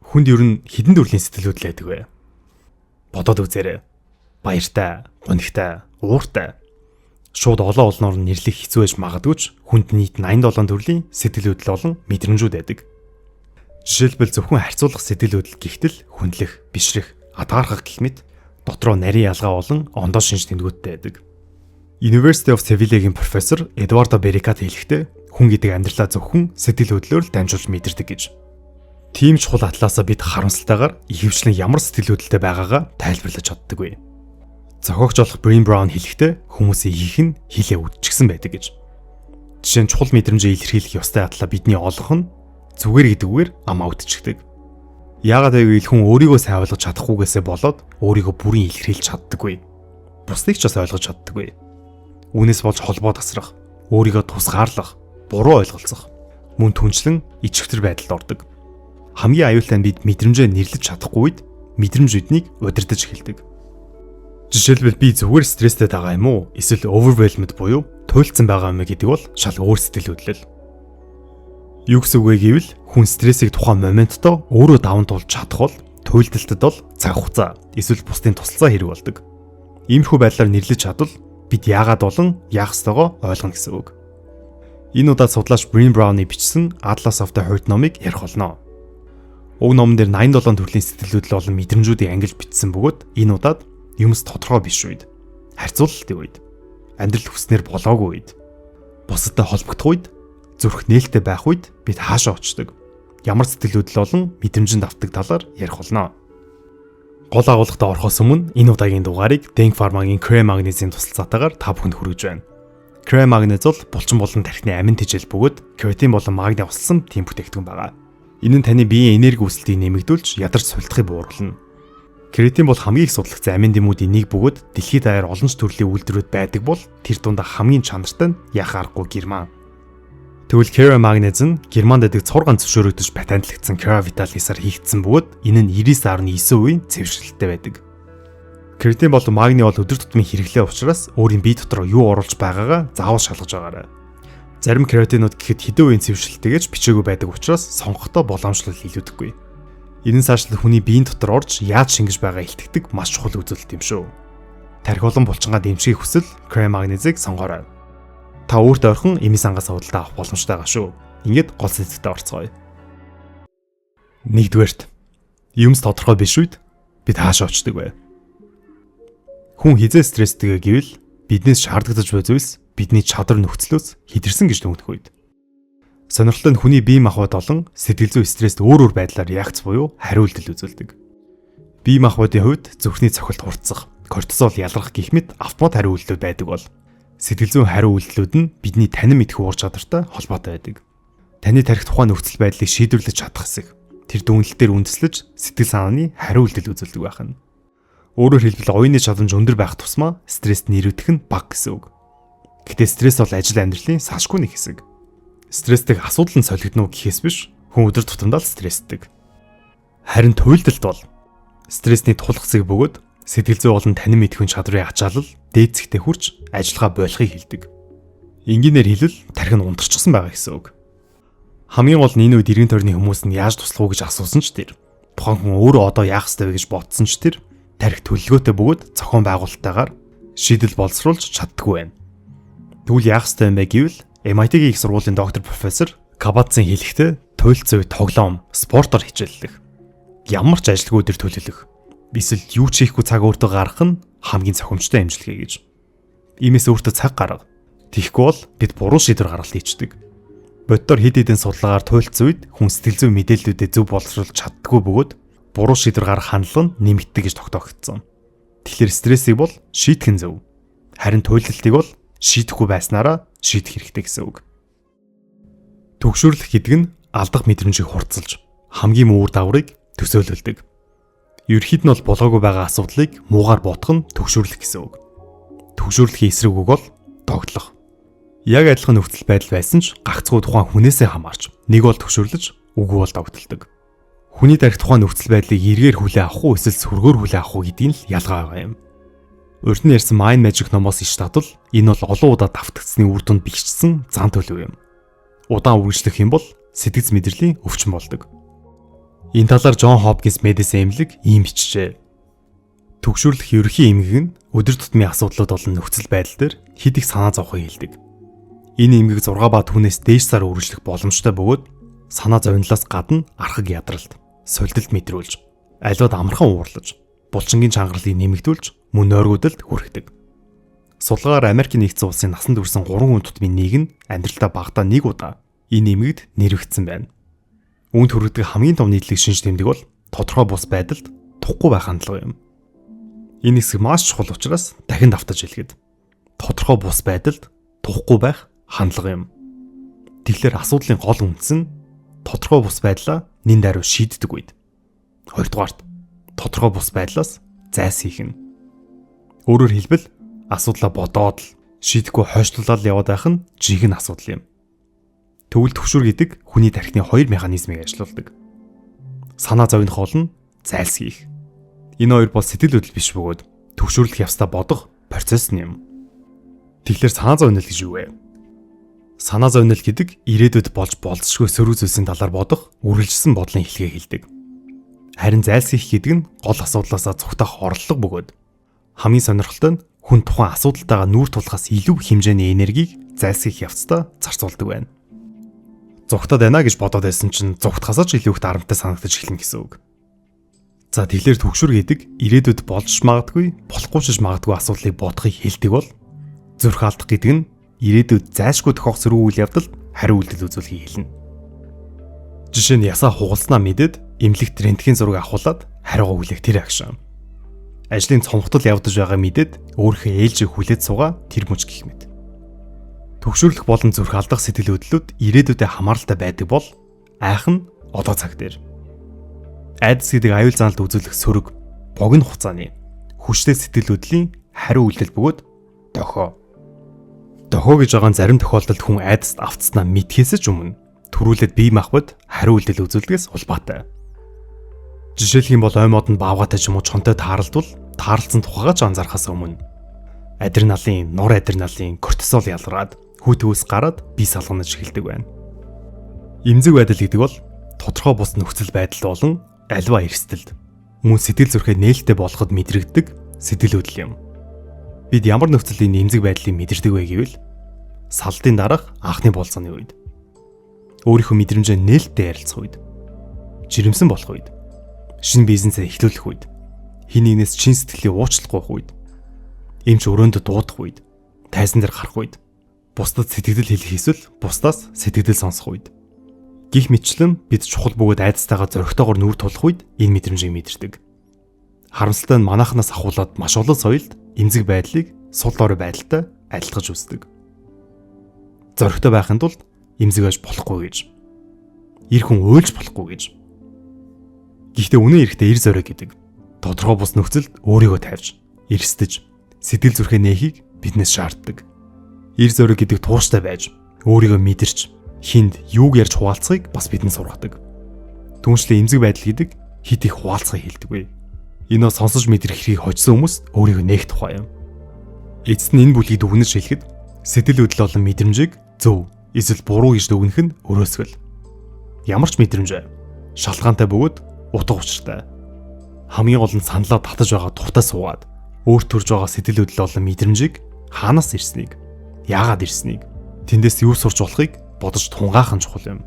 Хүнд ер нь хідэн төрлийн сэтгэлүүд л байдаг вэ? Бодоод үзээрэй. Баяртай, гонигтай, ууртай. Шууд олон олноор нэрлэх хэцүү байж магадгүй ч хүнд нийт 87 төрлийн сэтгэлүүд л олон мэдрэмжүүд байдаг. Жишээлбэл зөвхөн харьцуулах сэтгэлүүд л гихтэл хүндлэх, бишрэх, атаархах гэх мэт дотроо нарийн ялгаа болон ондоо шинж тэмдгүүдтэй байдаг. University of Seville-гийн профессор Эдуардо Берикат хэлэхдээ хүн гэдэг амьдралаа зөвхөн сэтгэл хөдлөөр л дамжуулж мэдэрдэг гэж. Тийм чухал атлаасаа бид харамсалтайгаар ихэвчлэн ямар сэтгэл хөдлөлтэй байгаагаа тайлбарлаж чаддаггүй. Зохиогч болох Brené Brown хэлэхдээ хүмүүсийн ихэнх нь хилээ үдчихсэн байдаг гэж. Жишээ нь чухал мэдрэмжээ илэрхийлэх ёстой атлаа бидний олгох нь зүгээр гэдэггээр амаа үдчихдэг. Яагаад гэвэл хүн өөрийгөө сайн ойлгож чадахгүйгээсээ болоод өөрийгөө бүрэн илэрхийлж чаддаггүй. Бусдыг ч бас ойлгож чаддаггүй. Үүнээс болж холбоо тасрах, өөрийгөө тусгаарлах, буруу ойлголцох, мөн түнчлэн ичвхтэр байдалд ордог. Хамгийн аюултай нь бид мэдрэмжээ нэрлэж чадахгүй үед мэдрэмж биднийг удирдах эхэлдэг. Жишээлбэл би зүгээр стресстэй байгаа юм уу? Эсвэл overwhelmed буюу туйлдсан байгаа юм гэдэг бол шал өөр сэтгэл хөдлөл. Юу гэсэн үг вэ гэвэл хүн стрессийг тухайн моментдоо өөрөө даван туулж чадах бол туйлдалтад бол цаг хугацаа эсвэл бусдын тусалцаа хэрэг болдог. Иймэрхүү байдлаар нэрлэж чадвал бид яагаад болон яах ёстойгоо ойлгоно гэсэн үг. Энэ удаад судлаач Brené Brown-ы бичсэн Atlas of the Heart номыг ярих болно. Уг номон дээр 87 төрлийн сэтгэлүүд л олон мэдрэмжүүдийг ангилж бичсэн бөгөөд энэ удаад юмс тодорхой биш үед, харьцуулалтын үед, амьдрал хүснээр болоогүй үед, бусадтай холбогдох үед, зүрх нээлттэй байх үед бид хаашаа очдог, ямар сэтгэлүүд л олон мэдрэмжинд автдаг талаар ярих болно. Гол агуулгад орохоос өмнө энэ удаагийн дугаарыг Denk Pharma-гийн Cre-Magnesium тусалцаатайгаар та бүхэнд хүргэж байна. Cre-Magnesium бол булчин болон тархины амин тэжээл бөгөөд креатин болон магний усалсан тийм бүтээгдэхүүн байгаа. Энэ нь таны биеийн энерги үүсэлтийг нэмэгдүүлж ядарч сулдахыг бууруулна. Креатин бол хамгийн их судлагдсан амин дэмүүдийн нэг бөгөөд дэлхийд даяар олон төрлийн үйлдвэрүүд байдаг бол тэр дундаа хамгийн чанартай нь яах аргагүй Герман. Тэгвэл Cre-Magnesium Германд дэдэг цоргон зөвшөөрөгдөж патентлагдсан Cre-Vitalis-аар хийгдсэн бөгөөд энэ нь 99.9% цэвэршилттэй байдаг. Креатин болон магний бол өдөр тутмын хэрэглээ учраас өөрийн бие дотор юу оруулж байгаагаа заавал шалгаж байгаарай. Зарим креатинууд гэхэд хэдэн үеийн цэвэршилтэйгэж бичээгүй байдаг учраас сонгохдоо боломжлол илүүдэггүй. Энэ нь цаашлаад хүний биеийн дотор орж яаж шингэж байгаа илтгэдэг маш чухал үзүүлэлт юм шүү. Тархи болон булчингаа дэмжихийг хүсвэл Cre-Magnesium сонгоорой. Та өөртөө ойрхон эми сангаас худалдаа авах боломжтой байгаа шүү. Ингээд гол сэдвээр орцгоё. Нэгдүгээрт, юмс тодорхой биш үед бид хаашаа очдөг вэ? Хүн хизээ стресстэй гэвэл биднээс шаардлагатай буй зүйлс бидний чадвар нөхцлөөс хидэрсэн гэж дүгнэх үед. Сонирхолтой нь хүний бие махбод олон сэтгэл зүй стресст өөр өөр байдлаар реакц буюу хариултал үзүүлдэг. Бие махбодын хувьд зүрхний цохилт хурцсах, кортизол ялрах гэх мэт автомат хариу үйлдэлүүд байдаг бол сэтгэл зүйн хариу үйлдэлүүд нь бидний танин мэдэх ур чадвартай холбоотой байдаг. Таны тарих тухайн нөхцөл байдлыг шийдвэрлэж чадах хэсэг. Тэр дүгнэлтээр үндэслэж сэтгэл санааны хариу үйлдэл үзүүлдэг байх нь. Өөрөөр хэлбэл оюуны чадамж өндөр байх тусмаа стресст нэрвдэх нь бага гэсэн үг. Гэхдээ стресс бол ажил амьдралын салшгүй нэг хэсэг. Стресстэй асуудал нь солигдно гэхээс биш, хүн өдөр тутамдаа л стресстэй. Харин туйлдалт бол стрессний тулах хэсэг бөгөөд сэтгэл зүй болон танин мэдхийн чадрын ачаалал дээд зэгтээ хүрч ажиллагаа болохыг хэлдэг. Энгийнээр хэлвэл тархи нь унтарчихсан байгаа гэсэн үг. Хамгийн гол нь энэ үед иргэн тойрны хүмүүс нь яаж туслах уу гэж асуусан ч тэр тухайн хүн өөрөө одоо яах ёстой вэ гэж бодсон ч тэр тархи төлөвлөгөөтэй бөгөөд зохион байгуулалттайгаар шийдэл боловсруулж чаддаггүй байна. Тэгвэл яах ёстой юм бэ гэвэл MIT-гийн их сургуулийн доктор профессор Кабацын хэлэхдээ туйлдсан үед тоглоом, спортоор хичээллэх, ямар ч ажилгүй өдөр төлөвлөх, эсвэл юу ч хийхгүй цаг өөртөө гаргах нь хамгийн цохимжтой амжилтгээ гэж. Иймээс өөртөө цаг гарга. Тийхгүй бол бид буруу шийдвэр гаргалт хийчдэг. Боддоор хэд хэдэн судалгаагаар туйлдсан үед хүн сэтгэл зүйн мэдээллүүдэд зөв боловсруулж чаддаггүй бөгөөд буруу шийдвэр гаргах хандлага нь нэмэгддэг гэж тогтоогдсон. Тэгэхээр стрессийг бол шийдэх нь зөв. Харин туйлдалтыг бол шийдэхгүй байснараа шийдэх хэрэгтэй гэсэн үг. Төгшөөрлөх гэдэг нь алдах мэдрэмжийг хурцлж хамгийн муу үр дагаврыг төсөөлөлдөг. Ерөнхийд нь бол болоогүй байгаа асуудлыг муугаар бодох нь төгшөөрлөх гэсэн үг. Төгшөөрлөхийн эсрэг үг бол тогтлох. Яг адилхан нөхцөл байдал байсан ч гагцхүү тухайн хүнээсээ хамаарч нэг бол төгшөөрлөж, үгүй бол тогтолдог. Хүний тарих тухайн нөхцөл байдлыг эргээр хүлээн авах уу эсвэл сүргээр хүлээн авах уу гэдгийг л ялгаа байгаа юм. Урд нь ярьсан Mind Magic номоос иш татвал энэ бол олон удаа давтагдсны үр дүнд бэхжсэн зан төлөв юм. Удаан үргэлжлэх юм бол сэтгэц мэдрэлийн өвчин болдог. Энэ талаар Джон Хопкинс Мэдисэн эмнэлэг ийм бичжээ. Түгшүүрлэх ерөнхий эмгэг нь өдөр тутмын асуудлууд болон нөхцөл байдал дээр хэд их санаа зовхыг хэлдэг. Энэ эмгэг 6 ба түүнээс дээш сар үргэлжлэх боломжтой бөгөөд санаа зовнилоос гадна архаг ядралт, сулдалт мэдрүүлж, аливаад амархан уурлаж, булчингийн чангаралыг нэмэгдүүлж, мөн нойргуудад хүргэдэг. Судалгаагаар Америкийн нэгдсэн улсын насанд хүрсэн 3 хүн тутмын нэг нь амьдралдаа багадаа 1 удаа энэ эмгэгт нэрвэгдсэн байна. Үүнд хүргэдэг хамгийн том нийтлэг шинж тэмдэг бол тодорхой бус байдалд тухгүй байх хандлага юм. Энэ хэсэг маш чухал учраас дахин давтаж хэлгээд тодорхой бус байдалд тухгүй байх хандлага юм. Тэгэхээр асуудлын гол үндэс нь тодорхой бус байдлаа нэн даруй шийддэг үед. Хоёрдугаарт тодорхой бус байдлаас зайлсхийх нь. Өөрөөр хэлбэл асуудлаа бодоод л шийдэхгүй хойшлуулаад яваад байх нь жинхэнэ асуудал юм. Тэгвэл төвшөр гэдэг хүний тархины 2 механизмыг ажилуулдаг. Санаа зовних гол нь зайлсхийх. Энэ хоёр бол сэтгэл хөдлөл биш бөгөөд төвшөөрлөх явцдаа бодох процесс юм. Тэгэхээр санаа зовнил гэж юу вэ? Санаа зовнил гэдэг ирээдүйд болж болзошгүй сөрөг зүйлсийн талаар бодох, үргэлжилсэн бодлын хэлхээ хэлдэг. Харин зайлсхийх гэдэг нь гол асуудлаасаа цугтах орлого бөгөөд хамгийн сонирхолтой нь хүн тухайн асуудалтайгаа нүүр тулахаас илүү хэмжээний энергийг зайлсхийх явцдаа зарцуулдаг байна. Зүгтаад байна гэж бодоод байсан чинь зүгтахасаа ч илүү их дарамттай санагдаж эхэлнэ гэсэн үг. За тэгэхээр төгшөр гэдэг ирээдүйд болж магадгүй, болохгүй ч магадгүй асуудлыг бодохыг хэлдэг бол зүрх алдах гэдэг нь ирээдүйд зайлшгүй тохиох сөрөг үйл явдалд хариу үйлдэл үзүүлэхийг хэлнэ. Жишээ нь ясаа хугалснаа мэдээд эмнэлэгт рентген зураг авахулаад хариугаа хүлээх тэр акшн. Ажлын цомгтол явдаж байгаа мэдээд өөрийнхөө ээлжийг хүлээд суугаа тэр мөч гэх мэт. Төгшөрлөх болон зүрх алдах сэтгэл хөдлөлүүд ирээдүйдээ хамааралтай байдаг бол айх нь одоо цаг дээр. Айдас гэдэг аюул заналд үзүүлэх сөрөг, богино хугацааны хүчтэй сэтгэл хөдлөлийн хариу үйлдэл бөгөөд дохио. Дохио гэж байгаа нь зарим тохиолдолд хүн айдаст автснаа мэдхээс ч өмнө төрүүлээд бие махбод хариу үйлдэл үзүүлдгээс улбаатай. Жишээлх юм бол ой мод нь баавгатай ч юм уу чонтой тааралдвал таарлцсан тухайгаа ч анзаарахаас өмнө адреналин, норадреналин, кортизол ялгараад хүт өөс гараад бие салганаж эхэлдэг байна. Эмзэг байдал гэдэг бол тодорхой бус нөхцөл байдал болон альва эрсдэлд мөн сэтгэл зүрхээ нээлттэй болгоход мэдрэгддэг сэтгэл хөдлөл юм. Бид ямар нөхцөлд энэ эмзэг байдлыг мэдэрдэг вэ гэвэл салдын дараах анхны болцооны үед, өөрийнхөө мэдрэмжээ нээлттэй ярилцах үед, жирэмсэн болох үед, шинэ бизнесээ эхлүүлэх үед, хин нэгнээс чин сэтгэлээ уучлах үед, эмч өрөөнд дуудах үед, тайзан дээр гарах үед, бусдад сэтгэл хэлэх эсвэл бусдаас сэтгэл сонсох үед. Гэх мэтчлэн бид чухал бөгөөд айдастайгаа зөрөгтэйгээр нүүр тулах үед энэ мэдрэмжийг мэдэрдэг. Харамсалтай нь манайхнаас ахуулаад маш олон соёлд эмзэг байдлыг сул дорой байдалтай адилтгаж үздэг. Зөрөгтэй байхын тулд эмзэг байж болохгүй гэж. Ир хүн уйлж болохгүй гэж. Гэхдээ үнэн эрэхтэй ир зориг гэдэг тодорхой бус нөхцөлд өөрийгөө тавьж, эрсдэж, сэтгэл зүрхээ нээхийг биднээс шаарддаг. Ир зориг гэдэг тууштай байж, өөрийгөө мэдэрч, хинд юуг ярьж хуваалцахыг бас бидэнд сургадаг. Түүнчлэн эмзэг байдал гэдэг хит их хуваалцахыг хэлдэггүй. Энэ сонсож мэдрэх хэргийг хожсон хүмүүс өөрийгөө нээх тухай юм. Эцэст нь энэ бүлгийг дүгнэж хэлэхэд сэтгэл хөдлөл болон мэдрэмжийг зөв эсвэл буруу гэж дүгнэх нь өрөөсгөл. Ямар ч мэдрэмж шалтгаантай бөгөөд утга учиртай. Хамгийн гол нь саналаа татаж байгаа тухтай суугаад өөрт төрж байгаа сэтгэл хөдлөл болон мэдрэмжийг хаанаас ирснийг, яагаад ирснийг, тэндээс юу сурч болохыг бодож тунгаах нь чухал юм.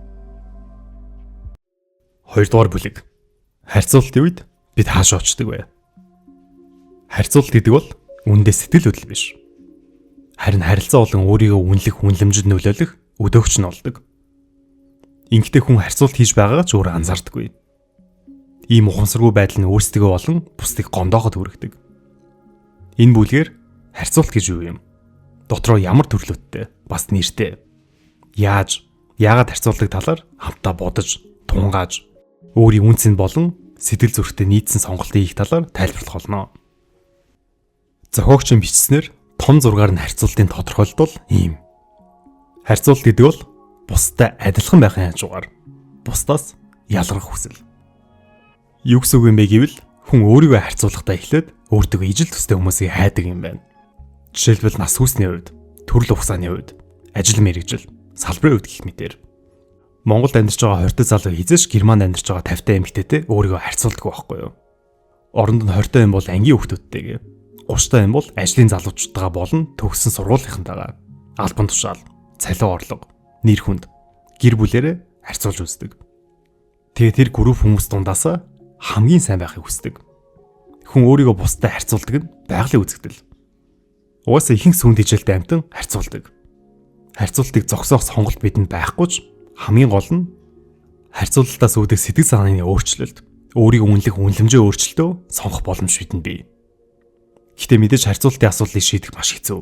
Хоёрдугаар бүлэг. Харьцуултын үед бид хаашаа очдөг вэ? Харьцуулт гэдэг бол үндэ сэтгэл хөдлөл биш. Харин харилцаа болон өөрийгөө үнэлэх, үнэлэмжид нөлөөлөх өдөөгч нь болдог. Ингэхдээ хүн харьцуулт хийж байгаагаа ч өөрөө анзаардаггүй. Ийм ухамсаргүй байдал нь өөрсдөө болон бусдыг гомдооход хүргэдэг. Энэ бүлгээр харьцуулт гэж юу юм? Дотроо ямар төрлөөттэй, бас нэртэй. Яагаад харьцуулдаг талаар хамтдаа бодож, тунгааж, өөрийн үнцэнд болон сэтгэл зүрхтэй нийцсэн сонголтыг хийх талаар тайлбарлах болно. Зохиогч нь бичснээр том зургаар нь харьцуултын тодорхойлолт бол ийм. Харьцуулт гэдэг бол бусдад адилхан байхын хажуугаар бусдаас ялгарх хүсэл. Юу гэсэн үг юм бэ гэвэл хүн өөрийгөө харьцуулахдаа эхлээд өөртөө ижил төстэй хүмүүсийг хайдаг юм байна. Жишээлбэл нас хүсний үед, төрөл ухааны үед, ажил мэргэжил, салбарын үед гэх мэтэр. Монголд амьдарч байгаа 20 залуу хизээш Германд амьдарч байгаа 50 эмэгтэйтэй өөрийгөө харьцуулдаг байхгүй юу? Оронд нь 20 юм бол ангийн хүүхдүүдтэйгээ, 30 юм бол ажлын залуучуудтайгаа болон төгссөн сургуулийнхантайгаа, албан тушаал, цалин орлого, нэр хүнд, гэр бүлээрээ харьцуулж үздэг. Тэгээ тэр групп хүмүүс дундаас хамгийн сайн байхыг хүсдэг. Хүн өөрийгөө бусдад харьцуулдаг нь байгалийн үзэгдэл. Угаасаа ихэнх сүмд хичээлтэй амтан харьцуулдаг. Харьцуултыг зогсоох сонголт бидэнд байхгүй ч хамгийн гол нь харьцуулалтаас үүдэх сэтгэл санааны өөрчлөлт, өөрийгөө үнэлэх үнэлэмжийн өөрчлөлтөө сонгох боломж бидэнд бий. Гэхдээ мэдээж харьцуултын асуудлыг шийдэх маш хэцүү.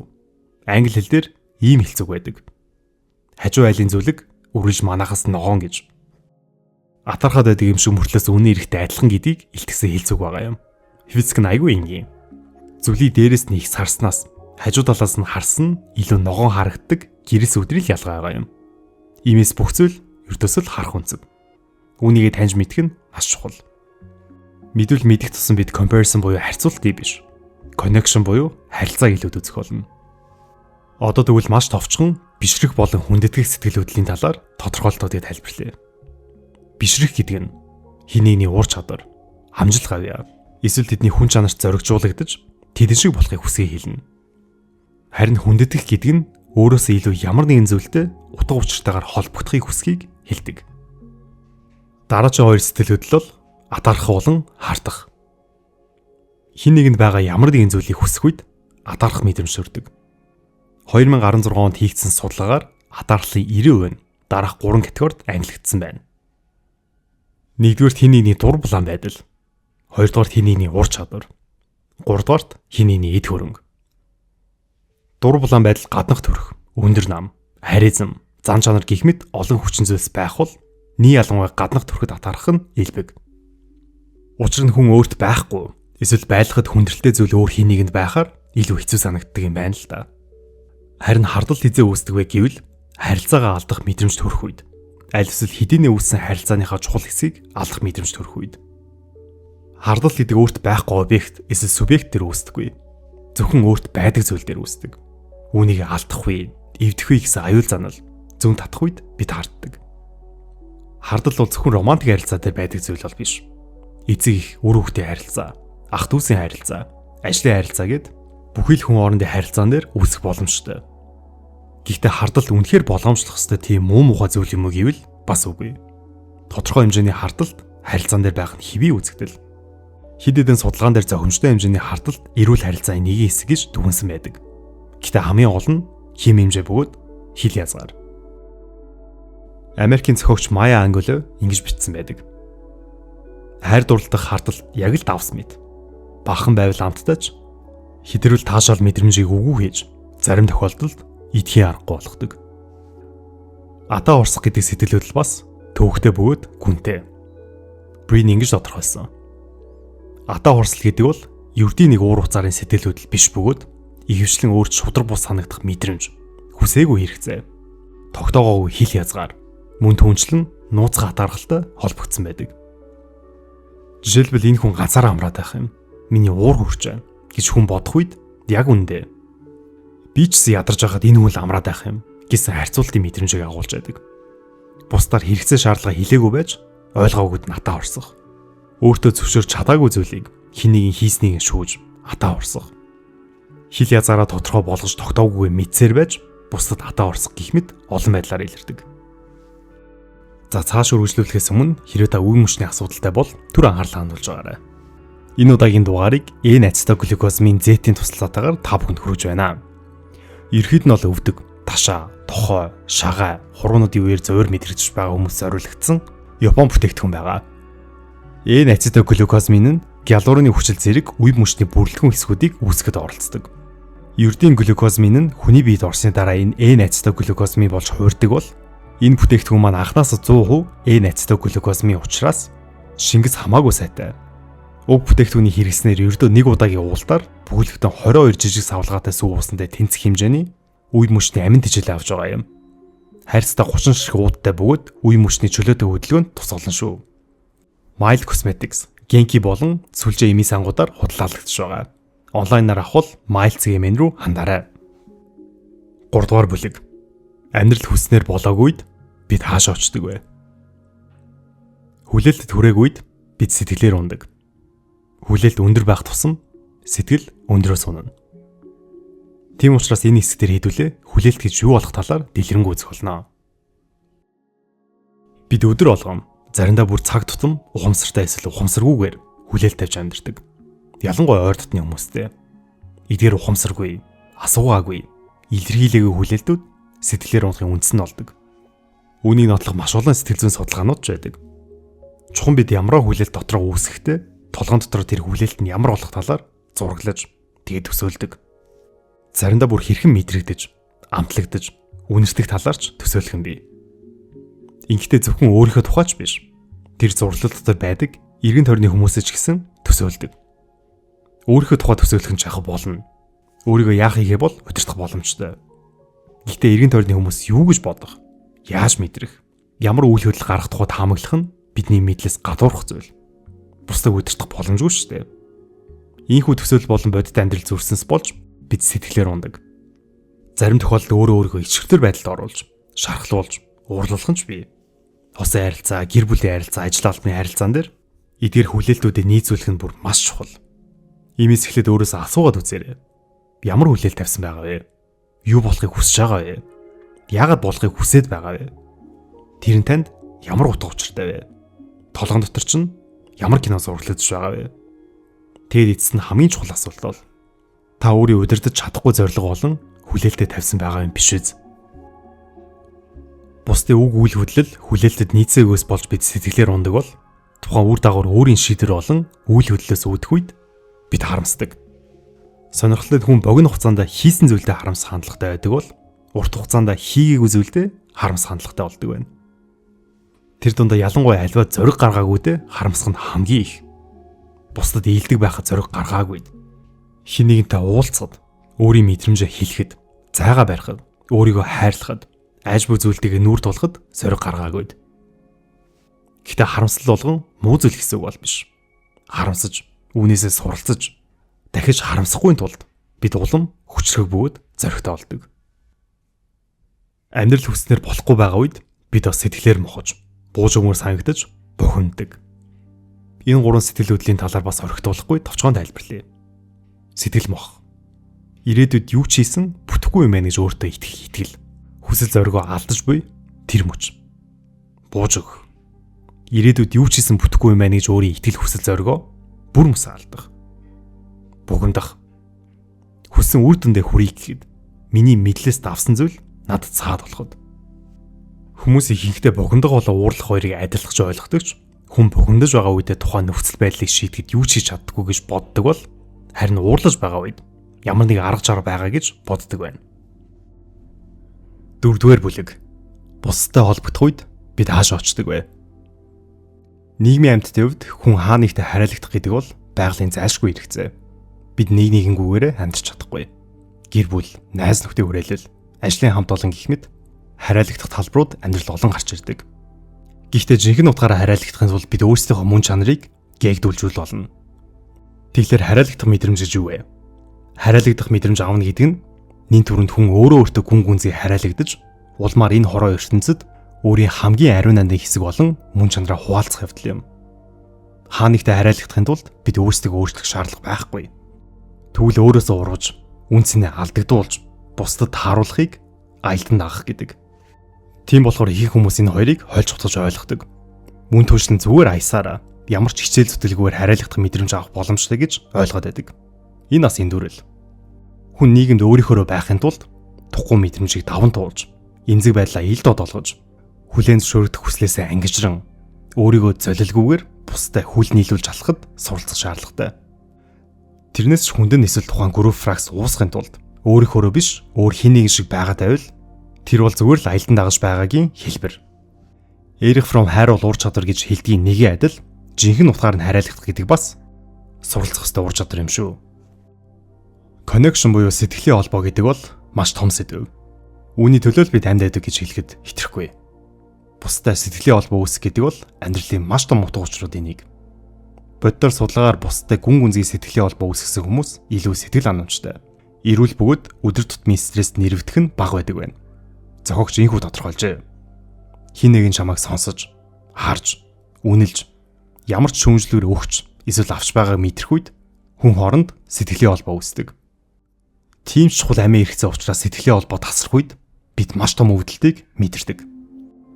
Англи хэл дээр ийм хэлцэг байдаг. Хажуу айлын зүлэг үргэлж манахаас ногоон гэж. Атархаад байдаг юм шиг мөртлөөс үнэн эрэхтэй адилхан гэдгийг илтгэсэн хэлцэг байгаа юм. Физик нь айгүй энгийн. Зүлийг дээрээс нь их сарснаас хажуу талаас нь харсан илүү ногоон харагддаг гэрэл өдрөл ялгаа байгаа юм. Иймээс бүх зүйл ердөөсөө л харах үнцэг. Үүнийгээ таньж мэдэх нь маш чухал. Мэдвэл мэдих тусам бид comparison буюу харьцуултыг биш, connection буюу харилцааг илүүд үзэх болно. Одоо тэгвэл маш товчхон бишрэх болон хүндэтгэх сэтгэл хөдлөлийн талаар тодорхойлтуудыг тайлбарлая. Бишрэх гэдэг нь хин нэгний ур чадвар, амжилт гавьяа, эсвэл тэдний хүн чанарт зоригжуулагдаж тэдэн шиг болохыг хүсье хэлнэ. Харин хүндэтгэх гэдэг нь өөрөөсөө илүү ямар нэгэн зүйлтэй утга учиртайгаар холбогдохыг хүсхийг хэлдэг. Дараагийн хоёр сэтгэл хөдлөл бол атаарах болон хардах. Хин нэгэнд байгаа ямар нэгэн зүйлийг хүсэх үед атаарах мэдрэмж төрдөг. 2016 онд хийгдсэн судалгаагаар атаарлын 90% нь дараах 3 категорид ангилагдсан байна. Нэгдүгээр хин нэгний дур булаан байдал, хоёрдугаар хин нэгний ур чадвар, гуравдугаар хин нэгний эд хөрөнгө. Дур булаан байдал гаднах төрх, өндөр нам, харизм, зан чанар гэх мэт олон хүчин зүйлс байх болний ялангуяа гаднах төрхөд атаарах нь илбэг. Учир нь хүн өөрт байхгүй, эсвэл байлгахад хүндрэлтэй зүйл өөр хин нэгэнд байхаар илүү хэцүү санагддаг юм байна л да. Харин хардал хизээ үүсдэг вэ гэвэл харилцаагаа алдах мэдрэмж төрөх үед, аль эсвэл хэдийнэ үүссэн харилцааныхаа чухал хэсгийг алдах мэдрэмж төрөх үед. Хардал гэдэг өөрт байхгүй объект эсвэл субъект төр үүсдэггүй. Зөвхөн өөрт байдаг зүйл дээр үүсдэг. Үүнийг алдах үе, эвдэх үе гэсэн аюул занал зүүн татах үед бид харддаг. Хардал бол зөвхөн романтик харилцаа дээр байдаг зүйл бол биш. Эцэг их, үр хүүхдийн харилцаа, ах дүүсийн харилцаа, ажлын харилцаа гэд бүхий л хүн хоорондын харилцаан дээр үүсэх боломжтой. Гэхдээ хардал үнэхээр болгоомжлох ёстой тийм муу мухай зүйл юм уу гэвэл бас үгүй. Тодорхой хэмжээний хардалт харилцаан дээр байх нь хэвийн үзэгдэл. Хэд хэдэн судалгаан дээр зохимжтой хэмжээний хардалт эрүүл харилцааны нэгэн хэсэг гэж дүгнсэн байдаг. Гэхдээ хамгийн гол нь хим хэмжээ бөгөөд хил язгаар. Америкийн зохиогч Майя Анgelou ингэж бичсэн байдаг. Хайр дурлах хардалт яг л давс мэд. Бахан байвал амттайч хитрүүл таашаал мэдрэмжийг үгүй хийж зарим тохиолдолд идэхийн аргагүй болгодог. Атаа урсах гэдэг сэтгэл хөдлөл бас төвөгтэй бөгөөд гүнтэй. Брин ингэж тодорхойлсон. Атаа урсгал гэдэг бол ердийн нэг уур уцаарын сэтгэл хөдлөл биш бөгөөд ихэвчлэн өөрт шудраг бус санагдах мэдрэмж, хүсээгүй хэрэгцээ, тогтоогоогүй хил язгаар, мөн түнчлэн нууцхан атаархалтай холбогдсон байдаг. Жишээлбэл энэ хүн ганцаараа амраад байх юм. Миний уур хүрч байна гэж хүн бодох үед яг үндэ. Би ч ядарч байхад энэ хүн л амраад байх юм гэсэн харьцуултын мэдрэмжийг агуулж байдаг. Бусдаар хэрэгцээ шаардлага хэлээгүй байж ойлгоогүйд натаа орсох. Өөртөө зөвшөөрч чадаагүй зүйлийг хэн нэгэн хийснийг шүүж атаа орсох. Хил язаараа тодорхой болгож тогтоогүй мэдсээр байж бусдад атаа орсох гэх мэт олон байдлаар илэрдэг. За цааш үргэлжлүүлэхээс өмнө хэрвээ та үе мөчний асуудалтай бол түр анхаарлаа хандуулж байгаарай. Энэ удаагийн дугаарыг N-ацетоглюкозамин Z-ийн туслалтаагаар та бүхэнд хүргэж байна. Ерхэд нь бол өвдөг, ташаа, тохой, шагаа, хуруунуудын үеэр зөөр мэдрэгдэж байгаа хүмүүс зориулагдсан Япон бүтээгдэхүүн байгаа. N-ацетоглюкозамин нь гиалурны хүчил зэрэг үе мөчний бүрэлдэхүүн хэсгүүдийг үүсгэхэд оролцдог. Ердийн глюкозамин нь хүний биед орсны дараа энэ N-ацетоглюкозамин болж хуурдаг бол энэ бүтээгдэхүүн маань анханасаа 100% N-ацетоглюкозамин учраас шингэс хамаагүй сайтай. Уг бүтээгдэхүүний хэрэгснээр ердөө нэг удаагийн уултаар бүхэлдээ 22 жижиг савлгаатай сүү уусантай тэнцэх хэмжээний үе мөчний амин тэжээлээ авч байгаа юм. Хайрцагтай 30 шиг уудтай бөгөөд үе мөчний чөлөөтэй хөдөлгөөнд тусгалан шүү. Mild Cosmetics, Genki болон сүлжээ эмийн сангуудаар худалдаалагдж байгаа. Онлайнаар авах Mild CMN руу хандаарай. 3 дугаар бүлэг. Амьдрал хүснээр болоогүй үед бид хаашаа очдөг вэ? Хүлээлтэд хүрээг үед бид сэтгэлээр ундаг. Хүлээлт өндөр байх тусам сэтгэл өндрөөс унана. Тийм учраас энэ хэсгээр хэдүүлээ хүлээлт гэж юу болох талаар дэлгэрэнгүй үзэх болно. Бид өдөр болгон заримдаа бүр цаг тутам ухамсартай эсвэл ухамсаргүйгээр хүлээлт тавьж амьдардаг. Ялангуяа ойр дотны хүмүүстэй. Эдгээр ухамсаргүй, асуугаагүй, илэрхийлээгүй хүлээлтүүд сэтгэлээр унахын үндэс нь болдог. Үүнийг нотлох маш олон сэтгэл зүйн судалгаанууд ч байдаг. Чухам бид ямар хүлээлт дотроо үүсэхдээ толгойн дотор тэр хүлээлт нь ямар болох талаар зураглаж тэгээд төсөөлдөг. Заримдаа бүр хэрхэн мэдрэгдэж, амтлагдаж, үнэртэх талаар ч төсөөлөх юм бий. Ингэхдээ зөвхөн өөрийнхөө тухайч биш. Тэр зураглал дотор байдаг эргэн тойрны хүмүүсээс ч гэсэн төсөөлдөг. Өөрийнхөө тухай төсөөлөх нь жахав болно. Өөрийгөө яах хийгээ бол удирдах боломжтой. Гэхдээ эргэн тойрны хүмүүс юу гэж бодох, яаж мэдрэх, ямар үйл хөдлөл гаргах тухай таамаглах нь бидний мэдлээс гадуурх зүйл. Бусдыг удирдах боломжгүй шүү дээ. Ийхүү төсөөлөл болон бодит амьдрал зүрхсэнс болж бид сэтгэлээр ундаг. Зарим тохиолдолд өөрийгөө ичгэртэр байдалд оруулж, шархлуулж, уурлуулах нь ч бий. Хосын харилцаа, гэр бүлийн харилцаа, ажил албаны харилцаан дээр эдгээр хүлээлтүүдийг нийцүүлэх нь бүр маш чухал. Иймээс эхлээд өөрөөсөө асуугаад үзээрэй. Ямар хүлээлт тавьсан байгаа вэ? Юу болохыг хүсэж байгаа вэ? Яагаад болохыг хүсээд байгаа вэ? Тэр нь танд ямар утга учиртай вэ? Толгойн дотор чинь ямар кино зураглаж байгаа вэ? Тэгээд эцэст нь хамгийн чухал асуулт бол та өөрийн удирдах чадахгүй зорилго болон хүлээлтэд тавьсан байгаа юм биш үү? Бусдын үг үйл хөдлөл хүлээлтэд нийцээгөөс болж бид сэтгэлээр ундаг бол тухайн үр дагавар өөрийн шийдвэр болон үйл хөдлөлөөс үүдэх үед бид харамсдаг. Сонирхолтой хүн богино хугацаанд хийсэн зүйлдээ харамс хандлагатай байдаг бол урт хугацаанд хийгээгүй зүйлдээ харамс хандлагатай болдог байна. Тэр дундаа ялангуяа альва зориг гаргаагүйдээ харамсах нь хамгийн их. Бусдад ийдэг байхад зориг гаргаагүйд хин нэгэнтэй уулзахад, өөрийн мэдрэмжээ хэлэхэд, зайгаа барихад, өөрийгөө хайрлахад, айж буй зүйлтэйг нүүр тулахад зориг гаргаагүйд. Гэхдээ харамсал болгон муу зүйл гэсэн үг бол биш. Харамсаж, үүнээсээ суралцаж, дахиж харамсахгүй тулд бид улам хүчрэг бөгөөд зоригтой болдог. Амьдрал хүснээр болохгүй байгаа үед бид бас сэтгэлээр мохож, бууж өмөр санагдаж, бухимддаг. Энэ гурван сэтгэл хөдлөлийн талаар бас орхитуулахгүй товчхон тайлбарлая. Сэтгэл мох. Ирээдүйд юу ч хийсэн бүтэхгүй юм байна гэж өөртөө итгэл. Хүсэл зоригоо алдаж буй тэр мөч. Бууж өгөх. Ирээдүйд юу ч хийсэн бүтэхгүй юм байна гэж өөрийн итгэл хүсэл зоригоо бүр мөс алдах. Бухимдах. Хүссэн үр дүндээ хүрэх гэхэд миний мэдлээс давсан зүйл надад цаад болоход. Хүмүүс ихэнхдээ бухимдах болон уурлах хоёрыг адилхаж ойлгодог ч хүн бухимдаж байгаа үедээ тухайн нөхцөл байдлыг шийдэхэд юу ч хийж чаддаггүй гэж боддог бол харин уурлаж байгаа үед ямар нэг арга зар байгаа гэж боддог байна. Дөрөвдүгээр бүлэг. Бусдад холбогдох үед бид хаашаа очдөг вэ? Нийгмийн амьтдын хувьд хүн хаа нэгтэй хариалагдах гэдэг бол байгалийн зайлшгүй хэрэгцээ. Бид нэг нэгэнгүүгээрээ амьдарч чадахгүй. Гэр бүл, найз нөхдийн хүрээлэл, ажлын хамт олон гэх мэт хариалагдах талбарууд амьдрал олон гарч ирдэг. Гэхдээ жинхэнэ утгаараа хариалагдахын тулд бид өөрсдийнхөө мөн чанарыг гээгдүүлжүүл болно. Тэгэхээр хариалагдах мэдрэмж гэж юу вэ? Хариалагдах мэдрэмж аавна гэдэг нь нин төрөнд хүн өөртөө гүн гүнзгий хариалагдаж, улмаар энэ хороо ертөнцид өөрийн хамгийн ариун нандин хэсэг болон мөн чанараа хуваалцах явдал юм. Хаа нэгтэй хариалагдахын тулд бид өөрсдөө өөрчлөх шаардлага байхгүй. Тэгвэл өөрөөсөө ургаж, үнцнээ алдагдуулж, бусдад тааруулахыг аялдан дагах гэдэг. Тийм болохоор их хүмүүс энэ хоёрыг хольж утгаж ойлгодог. Мөн түвшин зүгээр аясаараа ямар ч хичээл зүтгэлгүйгээр хариалагдах мэдрэмж авах боломжтой гэж ойлгоод байдаг. Энэ бас эндүрэл. Хүн нийгэмд өөрийнхөө байхын тулд тухгүй мэдрэмжийг даван туулж, эмзэг байдлаа ил дод олгож, хүлээн зөвшөөрөх хүслээсээ ангижран, өөрийгөө золилгүйгээр бусдад хүл нийлүүлж алхахад суралцах шаардлагатай. Тэрнээс ч хүндэн эсвэл тухайн групп фракс уусгахын тулд өөрийнхөө биш, өөр хин нэгэн шиг байгаад байвал тэр бол зүгээр л аялдан дагаж байгаагийн хэлбэр. Эрих Фром хайр бол ур чадвар гэж хэлдгийн нэгэн адил жинхэнэ утгаар нь хариалагдах гэдэг бас суралцах ёстой ур чадвар юм шүү. Connection буюу сэтгэлийн холбоо гэдэг бол маш том сэдв. Үүний төлөө бид амьд байдаг гэж хэлэхэд хитрхгүй. Бусдад сэтгэлийн холбоо үүсгэх гэдэг бол амьдралын маш том утга учируудын нэг. Боддоор судалгаагаар бусдад гүн гүнзгий сэтгэлийн холбоо үүсгэсэн хүмүүс илүү сэтгэл ханамжтай. Эрүүл бөгөөд өдөр тутмын стресст нэрвдэх нь бага байдаг байна. Зохиогч инхүү тодорхойлжээ. Хин нэгэн чамайг сонсож, харж, үнэлж, ямар ч шүүмжлэлээр өгч эсвэл авч байгааг мэдрэх үед хүн хооронд сэтгэлийн холбоо үүсдэг. Тийм ч чухал амийн хэрэгцээ учраас сэтгэлийн холбоо тасрах үед бид маш том өвдөлтийг мэдэрдэг.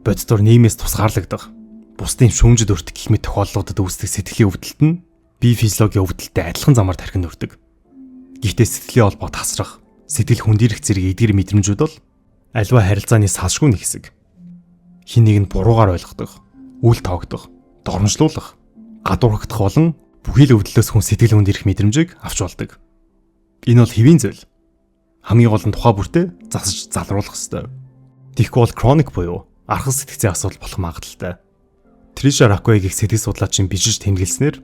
Боддоор нийгмээс тусгаарлагдах, бусдын шүүмжид өртөх гэх мэт тохиолдлуудад үүсдэг сэтгэлийн өвдөлт нь бие физиологийн өвдөлттэй адилхан замаар тархин өртөг. Гэхдээ сэтгэлийн холбоо тасрах, сэтгэл хүндэрэх зэрэг эдгэр мэдрэмжүүд бол аливаа харилцааны салшгүй нэг хэсэг. Хин нэгэнд буруугаар ойлгох, үл тоогдох, дормжлуулах, гадуурхагдах болон бүхий л өвдлөөс хүн сэтгэл хүндэрэх мэдрэмжийг авч болдог. Энэ бол хэвийн зүйл. Хамгийн гол нь тухай бүртээ засаж залруулах ёстой. Тэгэхгүй бол хроник буюу архас сэтгцийн асуудал болох магадaltaй. Триша Раквей гэх сэтгэл судлаачийн бичиж тэмдэглэснээр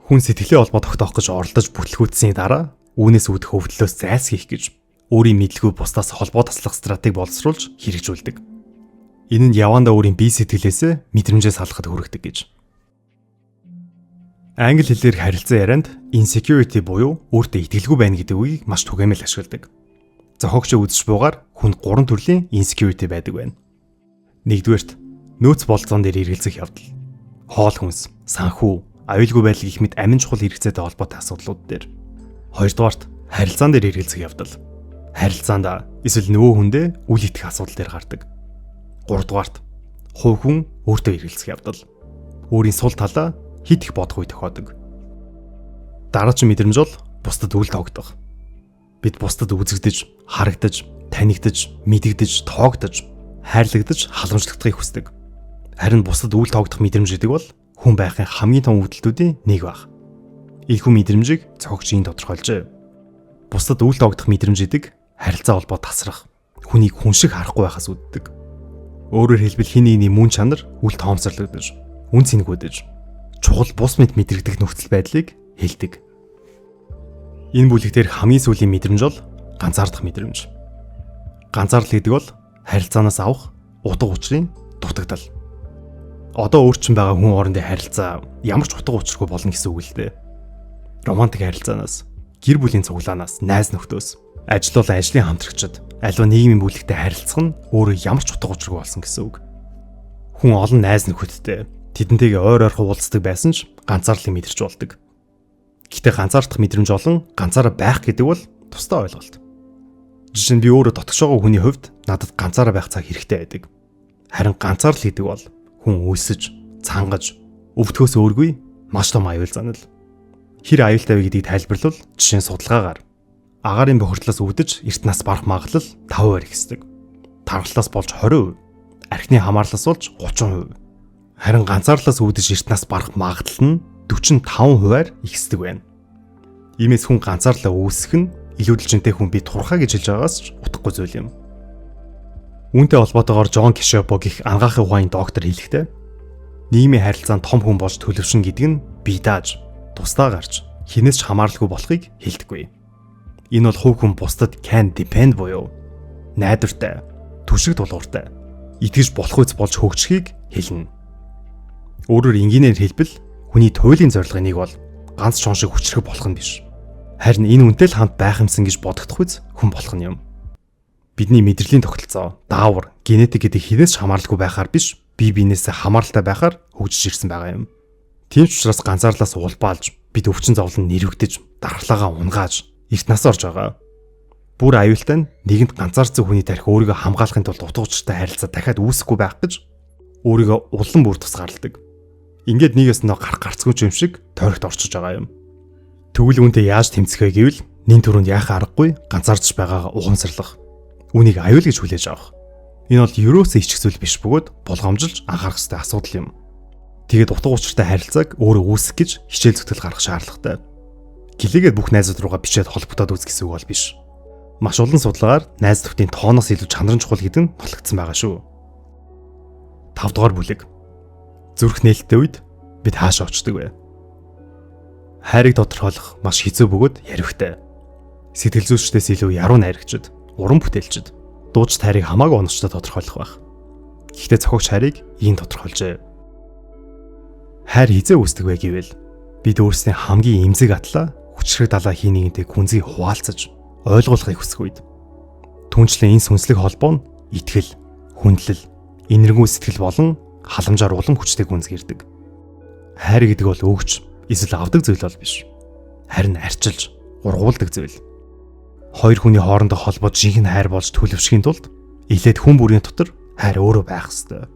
хүн сэтгэлийн холбоо тогтоох гэж оролдож бүтлгүүцсэний дараа үүнээс үүдэх өвдлөөс зайлсхийх гэж өөрийн мэдлгүй бусдаас холбоо таслах стратеги боловсруулж хэрэгжүүлдэг. Энэ нь явандаа өөрийн бие сэтгэлээсээ мэдрэмжээ салгахад хүргэдэг гэж. Англи хэлээр харилцан ярианд insecurity буюу өөртөө итгэлгүй байна гэдэг үгийг маш түгээмэл ашигладаг. Зохиогчийн үзэж буугаар хүнд 3 төрлийн insecurity байдаг байна. Нэгдүгээрт нөөц болцоон дээр эргэлзэх явдал. Хоол хүнс, санхүү, аюулгүй байдал гэх мэт амин чухал хэрэгцээтэй холбоотой асуудлууд дээр. Хоёрдугаарт харилцаан дээр эргэлзэх явдал. Харилцаанд эсвэл нөгөө хүндээ үл итгэх асуудал дээр гардаг. Гуравдугаарт хувь хүн өөртөө эргэлзэх явдал. Өөрийн сул талаа хит их бодох үе тохиодог. Дараагийн мэдрэмж бол бусдад үл тоогдох. Бид бусдад үзэгдэж, харагдаж, танигдаж, мэдэгдэж, тоогдож, хайрлагдаж, халамжлагдахыг хүсдэг. Харин бусдад үл тоогдох мэдрэмж гэдэг бол хүн байхын хамгийн том үүдэлтүүдийн нэг баг. Ийхүү мэдрэмжийг зохиогч ийм тодорхойлжээ. Бусдад үл тоогдох мэдрэмж гэдэг харилцаа холбоо тасрах, хүнийг хүн шиг харахгүй байхаас үүддэг. Өөрөөр хэлбэл хин нэгний мөн чанар үл тоомсорлогдож, үн цэнгүүдэж, чухал бус мэд мэдрэгдэх нөхцөл байдлыг хэлдэг. Энэ бүлэг дээр хамгийн сүүлийн мэдрэмж бол ганцаардах мэдрэмж. Ганцаардал гэдэг бол харилцаанаас авах утга учирын дутагдал. Одоо өөрчн байгаа хүн хоорондын харилцаа ямар ч утга учиргүй болно гэсэн үг л дээ. Романтик харилцаанаас, гэр бүлийн цуглаанаас, найз нөхдөөс, ажил бол ажлын хамтрагчид, аливаа нийгмийн бүлэгтэй харилцах нь өөрөө ямар ч утга учиргүй болсон гэсэн үг. Хүн олон найз нөхөдтэй тэдэнтэйгээ ойр ойрхон уулздаг байсан ч ганцаарлыг мэдэрч болдог. Гэхдээ ганцаардах мэдрэмж олон ганцаараа байх гэдэг бол тусдаа ойлголт. Жишээ нь би өөрөө дотгош байгаа хүний хувьд надад ганцаараа байх цаг хэрэгтэй байдаг. Харин ганцаарл гэдэг бол хүн өлсөж, цангаж, өвдөхөөс өөргүй маш том аюул занал. Хэр аюултай вэ гэдгийг тайлбарлавал жишээ нь судалгаагаар агаарын бохирдлоос үүдэж эрт нас барах магадлал 5% ихсдэг. Тархалтаас болж 20%, архины хамаарлаас болж 30%. Харин ганцаарлаас үүдэж эрт нас барах магадлал нь 45%-аар ихсдэг байна. Иймээс хүн ганцаарлаа үүсгэх нь илүүдэлжинтэй хүн би турхаа гэж хэлж байгаас ч утгагүй зүйл юм. Үүнтэй холбоотойгоор Жон Кишопо гэх ангаахын ухааны доктор хэлэхдээ нийгмийн харилцаанд том хүн болж төлөвшин гэдэг нь бие дааж, тусдаа гарч, хинээс ч хамааралгүй болохыг хэлдэггүй. Энэ бол хувь хүн бусдад can depend буюу найдвартай, түшиг дулууртай, итгэж болох үс болж хөгжихийг хэлнэ. Өөрөөр энгийнээр хэлбэл хүний туйлын зорилгын нэг бол ганц чон шиг хүчрэх болох нь биш. Харин энэ үнтэй л хамт байх юмсан гэж бодогдох үс хүн болох нь юм. Бидний мэдрэлийн тогтолцоо, даавар, генетик гэдэг хинээс ч хамааралгүй байхаар биш, бие биенээсээ хамааралтай байхаар хөгжиж ирсэн байгаа юм. Тийм ч учраас ганцаарлаас улбаалж, бид өвчин зовлон нэрвэгдэж, дархлаагаа унгааж, эрт нас орж байгаа. Бүр аюултай нь нэгэнт ганцаарцсан хүний тарих өөрийгөө хамгаалахын тулд утга учиртай харилцаа дахиад үүсэхгүй байх гэж өөрийгөө улам бүр тусгаарладаг. Ингээд нэг ёсноо гарах гарцгүй юм шиг тойрогт орчиж байгаа юм. Тэгвэл үүнтэй яаж тэмцэхэ гэвэл нин түрүүнд яхаа аргагүй ганцаардж байгаагаа ухамсарлах. Үүнийг аюул гэж хүлээж авах. Энэ бол ерөөсөө ичих зүйл биш бөгөөд болгоомжилж анхаарах ёстой асуудал юм. Тэгээд утга учиртай харилцааг өөрөө үүсгэх гэж хичээл зүтгэл гаргах шаардлагатай. Гэлээгээд бүх найзууд руугаа бичээд холбогдоод үз гэсэн үг бол биш. Маш олон судалгаагаар найз нөхдийн тооноос илүү чанарын чухал гэдэг нь нотолгдсон байгаа шүү. 5 дугаар бүлэг. Зүрх нээлттэй үед бид хаашаа очдөг вэ? Хайрыг тодорхойлох маш хэцүү бөгөөд яривхтай. Сэтгэл зүйчдээс илүү яруу найрагчид, уран бүтээлчид, дуучид хайрыг хамаагүй оновчтой тодорхойлох байх. Гэхдээ зохиогч хайрыг ийм тодорхойлжээ. Хайр хизээ үүсдэг вэ гэвэл бид өөрсдийн хамгийн эмзэг атлаа хүчрэг далаа хий нэгэнтэй күнзгий хуваалцаж ойлгуулахыг хүсэх үед түнчлэн энэ сүнслэг холбоо нь итгэл, хүндлэл, энэргүй сэтгэл болон халамжаар улам хүчтэйг үнсгэрдэг. Хайр гэдэг бол өгч эсвэл авдаг зүйл бол биш. Харин арчилж, ургуулдаг зүйл. Хоёр хүний хоорондох холбоо жинхэнэ хайр болж төлөвшөхийн тулд илээд хүн бүрийн дотор хайр өөрөө байх ёстой.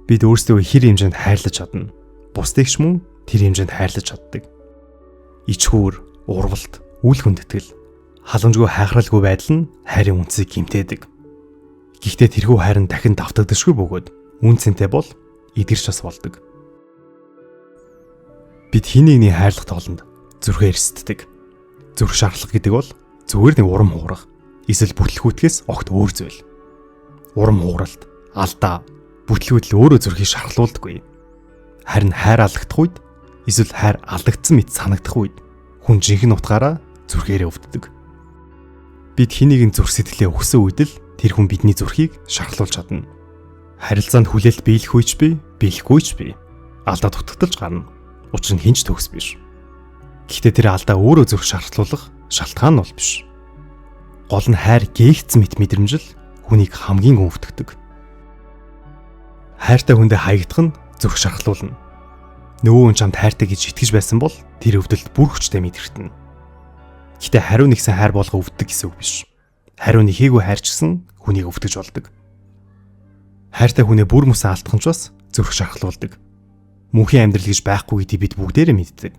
Бид өөрсдөө хэр хэмжээнд хайрлаж чадна. Бусдыг ч мөн тэр хэмжээнд хайрлаж чаддаг. Ичхүүр, урвалт, үл хүндэтгэл, халамжгүй хайхралгүй байдал нь хайрын үнцийг гэмтээдэг. Гэхдээ тэрхүү хайр нь дахин давтагдашгүй бөгөөд үн цэнтэй бол эдгэрч бас болдог. Бид хин нэгний хайрлах тоолонд зүрхээ эрсддэг. Зүрх шархлах гэдэг бол зүгээр нэг урам хугарах, эсвэл бүтлгүүтгэс огт өөр зүйл. Урам хугаралт, алдаа, бүтлгүүтэл өөрөө зүрхийг шархлуулдаггүй. Харин хайр алдагдах үед, эсвэл хайр алдагдсан мэт санагдах үед хүн жинхэнэ утгаараа зүрхээрээ өвддөг. Бид хин нэгэн зүрх сэтгэлээ өгсөн үед л тэр хүн бидний зүрхийг шархлуулж чадна. Харилцаанд хүлээлт биелэхгүй ч би, биелэхгүй ч би алдаа дутагдalж гарна. Учир нь хинч төгс биш. Гэхдээ тэр алдаа өөрөө зүрх шархлуулах шалтгаан нь бол биш. Гол нь хайр гээгцэн мэт мэдрэмжил хүнийг хамгийн өвдөгдөг. Хайртай хүндээ хаягдах нь зүрх шархлуулна. Нөгөө хүн чамд хайртай гэж итгэж байсан бол тэр өвдөлт бүр хүчтэй мэдрэгдэнэ. Гэхдээ хариу нэгсэн хайр болго өвддөг гэсэн үг биш. Хариу нэхээгүй хайр ч гэсэн хүнийг өвдгөж болдог. Хайртай хүнээ бүр мөсөн алдах нь ч бас зүрх шархлуулдаг. Мөнхийн амьдрал гэж байхгүй гэдгийг бид бүгдээрээ мэддэг.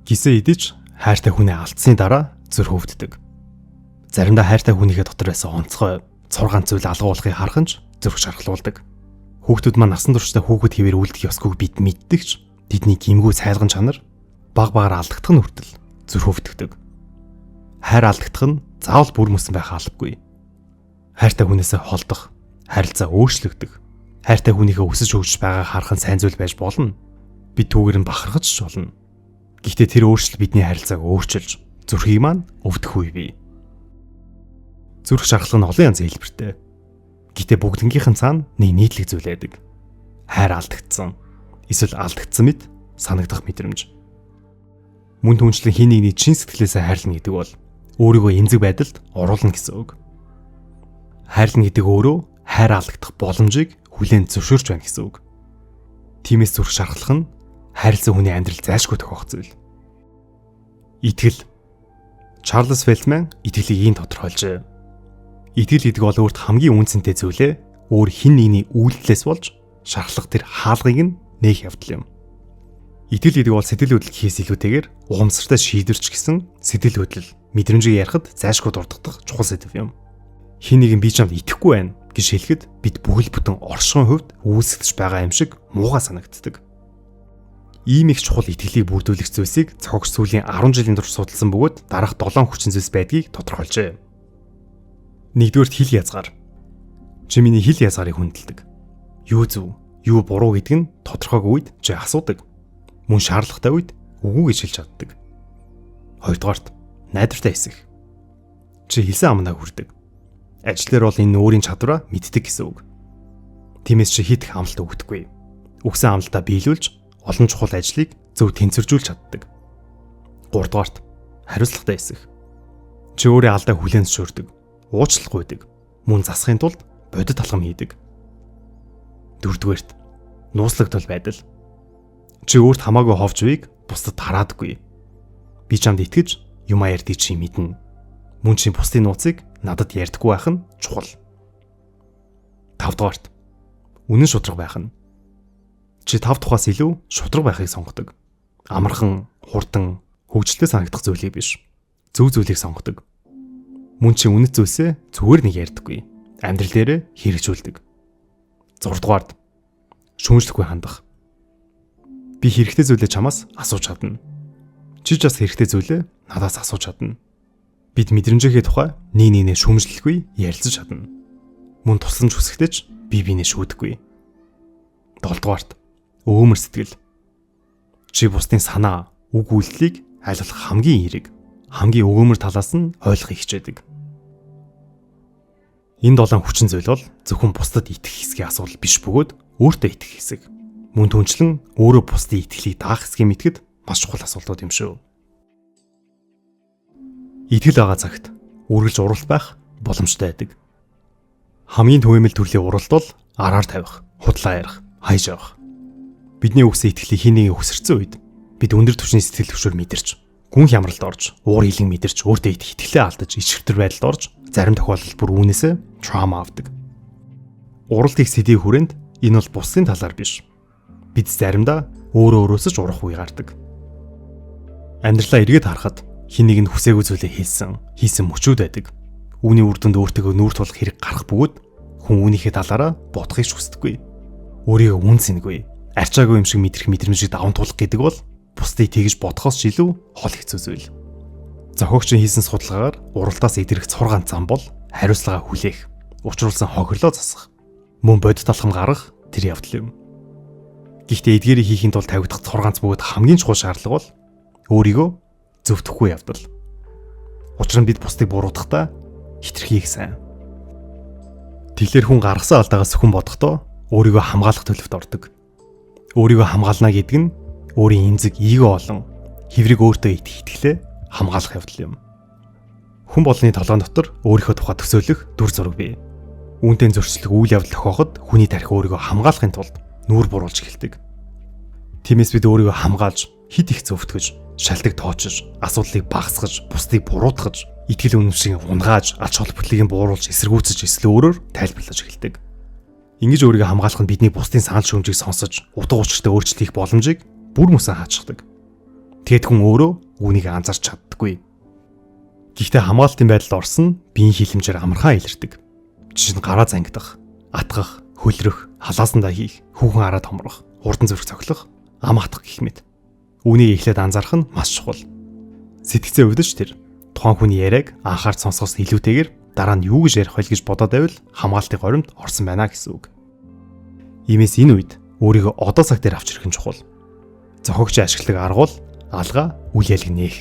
Гисэн идэж хайртай хүнээ алдсны дараа зүрх өвддөг. Заримдаа хайртай хүнийхээ дотор байсан онцгой 6 зүйл алгуулахыг харах нь зүрх шархлуулдаг. Хүүхдүүд маань насан туршдаа хүүхэд хэвээр үлдэх ёсгүй бид мэддэг ч тэдний гимгүү цайлган чанар баг багаар алдагдах нь хүртэл зүрх өвддөг. Хайр алдагдах нь заавал бүр мөсөн байх албагүй. Хайртай хүнээсээ холдох, харилцаа өөрчлөгдөх, хайртай хүнийхээ өсөж хөгжиж байгааг харах нь сайн зүйл байж болно. Бид түүгээр нь бахархаж ч болно. Гэхдээ тэр өөрчлөл бидний харилцааг өөрчилж, зүрхийг маань өвдөх үе бий. Зүрх шархлах нь олон янзын хэлбэртэй. Гэхдээ бүгднгийнхэн цаана нэг нийтлэг зүйл байдаг. Хайр алдагдсан, эсвэл алдагдсан мэт санагдах мэдрэмж. Мөн түнчлэн хин нэгний чин сэтгэлээсээ хайрлна гэдэг бол өөрийгөө эмзэг байдалд оруулна гэсэн үг. Хайрлна гэдэг өөрөө хайр алдагдах боломжийг хүлээн зөвшөөрч байна гэсэн үг. Тиймээс зүрх шархлах нь хайрлсан хүний амьдрал зайлшгүй тохиох зүйл. Итгэл. Чарлз Фелтман итгэлийг ийм тодорхойлжээ. Итгэл гэдэг бол өөрт хамгийн үнцэнтэй зүйлээ өөр хэн нэгний үйлдэлээс болж шархлах тэр хаалгыг нь нээх явдал юм. Итгэл гэдэг бол сэтгэл хөдлөл гэхээс илүүтэйгээр ухамсартай шийдвэрч гэсэн сэтгэл хөдлөл, мэдрэмжийг ярихад зайлшгүй дурддах чухал сэдв юм. Хэн нэгэн би чамд итгэхгүй байна гэж хэлэхэд бид бүхэл бүтэн оршихуйн хувьд үүсгэж байгаа юм шиг муухай санагддаг. Ийм их чухал итгэлийг бүрдүүлэх зүйлсийг зохиогч сүүлийн 10 жилийн турш судалсан бөгөөд дараах 7 хүчин зүйлс байдгийг тодорхойлжээ. Нэгдүгээрт хил язгаар. Чи миний хил язгаарыг хүндэлдэг. Юу зөв, юу буруу гэдг нь тодорхойгүй үед чи асуудаг. Мөн шаардлагатай үед үгүй гэж хэлж чаддаг. Хоёрдугаарт найдвартай хэсэг. Чи хэлсэн амнаа хүрдэг. Ажлаар бол энэ өөрийн чадвараа мэддэг гэсэн үг. Тиймээс чи хит их амлалт өгдөггүй. Өгсөн амлалтаа биелүүлж олон чухал ажлыг зөв тэнцвэржүүлж чаддаг. Гуравдугаарт хариуцлагатай хэсэг. Чи өөрийн алдаа хүлээн зөвшөөрдөг. Уучлах гуйдаг. Мөн засахын тулд бодит алхам хийдэг. Дөрөвдүгээрт нууцлагдвал байдал. Чи өөрт хамаагүй ховж үйг бусдад тараадаггүй. Би чамд итгэж юм ярьдгийг чи мэднэ. Мөн чи бусдын нууцыг надад ярьдаггүй байх нь чухал. Тавдугаарт үнэн шударга байх нь. Чи тав тухаас илүү шударга байхыг сонгодог. Амархан, хурдан, хөвгөлтэй санагдах зүйлийг биш. Зөв зүйлийг сонгодог. Мөн чи үнэт зүйлсээ зүгээр нэг ярьдаггүй. Амьдрал дээрээ хэрэгжүүлдэг. 6 дугаард шүүмжлэхгүй хандах. Би хэрэгтэй зүйлээ чамаас асууж чадна. Чи ч бас хэрэгтэй зүйлээ надаас асууж чадна. Бид мэдрэмжийнхээ тухай нэг нэгнээ шүүмжлэхгүй ярилцаж чадна. Мөн тусламж хүсэхдээ ч би бинээ шүүдэггүй. 7 дугаарт өөмөр сэтгэл. Чи бусдын санаа, үг үйлдэлийг айлуулах хамгийн эерэг, хамгийн өөмөр талаас нь ойлгохыг хичээдэг. Энэ 7 хүчин зүйл бол зөвхөн бусдад итгэх хэсгийн асуудал биш бөгөөд өөртөө итгэх хэсэг. Мөн түнчлэн өөрөө бусдын итгэлийг даах хэсгийг мэдгэд маш чухал асуудлууд юм шүү. Итгэл байгаа цагт үргэлж уралт байх боломжтой байдаг. Хамгийн түгээмэл төрлийн уралт бол араар тавих, худлаа ярих, хайж авах. Бидний үгсээ итгэлийг хин нэгийг өсөрцөн үед бид өндөр түвшний сэтгэл төвшөр мэдэрч, гүн хямралд орж, уур хилэн мэдэрч, өөртөө итгэлээ алдаж, ичгэртэр байдалд орж, зарим тохиолдолд бүр үүнээсээ траума авдаг. Уралт их сэдвийн хүрээнд энэ бол бусдын талаар биш. Бид заримдаа өөрөөсөө ч урах үе гардаг. Амьдралаа эргээд харахад хин нэг нь хүсээгүй зүйлээ хийсэн мөчүүд байдаг. Үүний үр дүнд өөртөө нүүр тулах хэрэг гарах бөгөөд хүн үүнийхээ талаараа бодохыг ч хүсдэггүй. Өөрийгөө үнцэнгүй, арчаагүй юм шиг мэдрэх мэдрэмжийг даван туулах гэдэг бол бусдыг тэгж бодохоос ч илүү хол хэцүү зүйл. Зохиогчийн хийсэн судалгаагаар уралдаас идэрэх цур ганц зам бол хариуцлагаа хүлээх, учруулсан хохирлоо засах, мөн бодит алхам гаргах тэр явдал юм. Гэхдээ эдгээрийг хийхэд бол тавигдах цур ганц бөгөөд хамгийн чухал шаардлага бол өөрийгөө зөвтгөхгүй явдал. Учир нь бид бусдыг буруутгахдаа хитрхи их сайн. Тэгэхээр хүн гаргасан алдаагаас зөвхөн бодохдоо өөрийгөө хамгаалах төлөвт ордог. Өөрийгөө хамгаална гэдэг нь өөрийн эмзэг эго олон хэврийг өөртөө итгэлээ хамгаалах явдал юм. Хүн болны толгойн дотор өөрийнхөө тухай төсөөлөх дүр зураг бий. Үүнтэй зөрчлөх үйл явдал тохиоход хүний тарих өөрийгөө хамгаалахын тулд нүүр буруулж эхэлдэг. Тиймээс бид өөрийгөө хамгаалж, хит их зөвтгөж, шалтгаан тоочж, асуудлыг багасгаж, бусдыг буруутгаж, итгэл үнэмшийг унгааж, ач холбогдлыг бууруулж, эсэргүүцэж эсвэл өөрөөр тайлбарлаж эхэлдэг. Ингэж өөрийгөө хамгаалах нь бидний бусдын санал шүүмжийг сонсож, утга учиртай өөрчлөлт хийх боломжийг бүр мөсөн хаачдаг. Тэгэд хүн өөрөө үүнийг анзаарч чаддаггүй. Гэхдээ хамгаалтын байдалд орсон биеийн хилэмжээр амархан илэрдэг. Жишээ нь гараа зангидах, атгах, хөлрөх, халаасандаа хийх, хүүхэн хараад томрох, хурдан зүрх цоглох, ам хатах гэх мэт. Үүнийг эхлээд анзаарах нь маш чухал. Сэтгцээ өвдөж тэр тухайн хүний яриаг анхаарч сонсохоос илүүтэйгээр дараа нь юу гэж ярих вэ гэж бодоод байвал хамгаалтын горимд орсон байна гэсэн үг. Иймээс энэ үед өөрийгөө одоо цаг дээр авч ирэх нь чухал. Зохиогчийн ашигладаг арга бол алгаа үйл ялэг нээх.